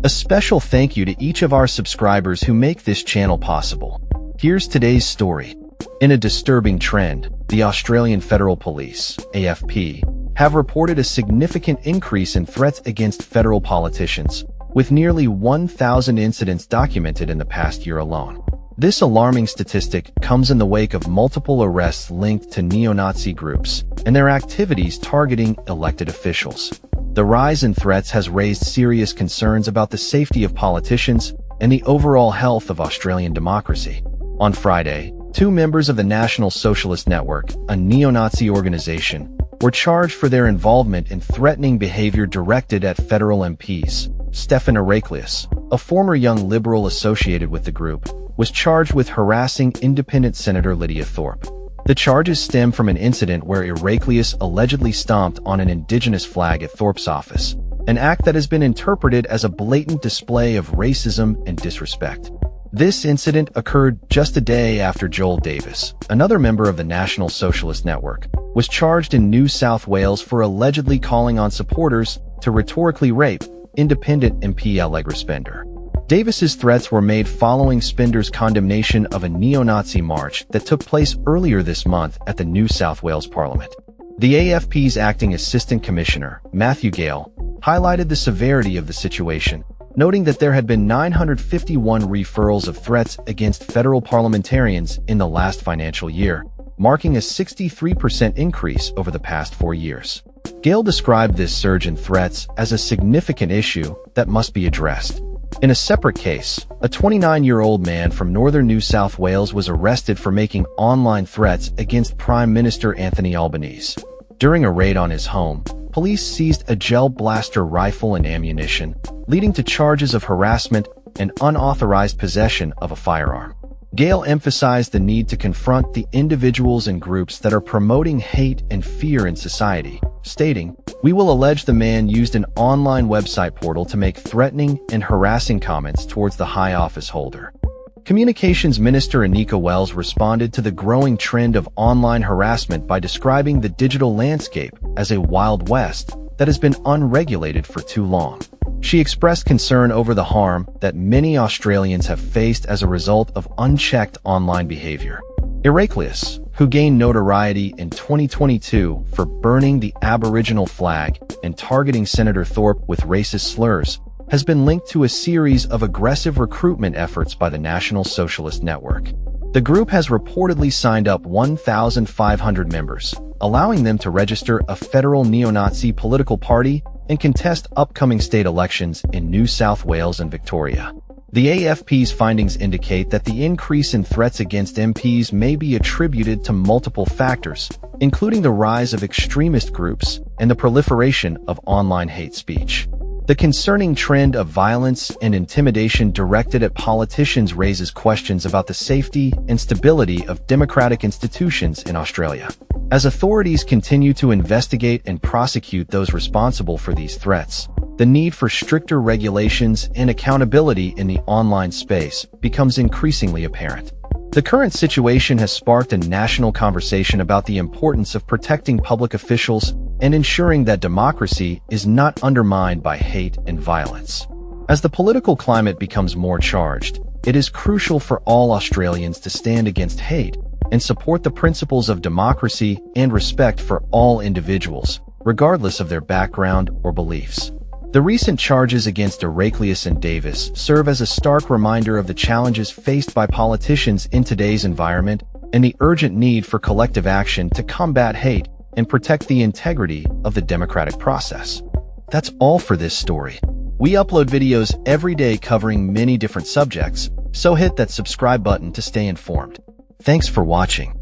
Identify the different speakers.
Speaker 1: A special thank you to each of our subscribers who make this channel possible. Here's today's story. In a disturbing trend, the Australian Federal Police, AFP, have reported a significant increase in threats against federal politicians, with nearly 1,000 incidents documented in the past year alone. This alarming statistic comes in the wake of multiple arrests linked to neo-Nazi groups and their activities targeting elected officials. The rise in threats has raised serious concerns about the safety of politicians and the overall health of Australian democracy. On Friday, 2 members of the National Socialist Network, a neo-Nazi organization, were charged for their involvement in threatening behavior directed at federal MPs. Stefan Heraclius, a former young liberal associated with the group, was charged with harassing Independent Senator Lydia Thorpe. The charges stem from an incident where Heraclius allegedly stomped on an Indigenous flag at Thorpe's office, an act that has been interpreted as a blatant display of racism and disrespect. This incident occurred just a day after Joel Davis, another member of the National Socialist Network, was charged in New South Wales for allegedly calling on supporters to rhetorically rape Independent MP Allegra Spender. Davis's threats were made following Spender's condemnation of a neo-Nazi march that took place earlier this month at the New South Wales Parliament. The AFP's acting assistant commissioner, Matthew Gale, highlighted the severity of the situation, noting that there had been 951 referrals of threats against federal parliamentarians in the last financial year, marking a 63% increase over the past 4 years. Gale described this surge in threats as a significant issue that must be addressed. In a separate case, a 29-year-old man from northern New South Wales was arrested for making online threats against Prime Minister Anthony Albanese. During a raid on his home, police seized a gel blaster rifle and ammunition, leading to charges of harassment and unauthorized possession of a firearm. Gale emphasized the need to confront the individuals and groups that are promoting hate and fear in society, stating, "We will allege the man used an online website portal to make threatening and harassing comments towards the high office holder." Communications Minister Anika Wells responded to the growing trend of online harassment by describing the digital landscape as a Wild West that has been unregulated for too long. She expressed concern over the harm that many Australians have faced as a result of unchecked online behavior. Heraclius, who gained notoriety in 2022 for burning the Aboriginal flag and targeting Senator Thorpe with racist slurs, has been linked to a series of aggressive recruitment efforts by the National Socialist Network. The group has reportedly signed up 1,500 members, allowing them to register a federal neo-Nazi political party and contest upcoming state elections in New South Wales and Victoria. The AFP's findings indicate that the increase in threats against MPs may be attributed to multiple factors, including the rise of extremist groups and the proliferation of online hate speech. The concerning trend of violence and intimidation directed at politicians raises questions about the safety and stability of democratic institutions in Australia. As authorities continue to investigate and prosecute those responsible for these threats, the need for stricter regulations and accountability in the online space becomes increasingly apparent. The current situation has sparked a national conversation about the importance of protecting public officials and ensuring that democracy is not undermined by hate and violence. As the political climate becomes more charged, it is crucial for all Australians to stand against hate and support the principles of democracy and respect for all individuals, regardless of their background or beliefs. The recent charges against Heraclius and Davis serve as a stark reminder of the challenges faced by politicians in today's environment and the urgent need for collective action to combat hate and protect the integrity of the democratic process. That's all for this story. We upload videos every day covering many different subjects, so hit that subscribe button to stay informed. Thanks for watching.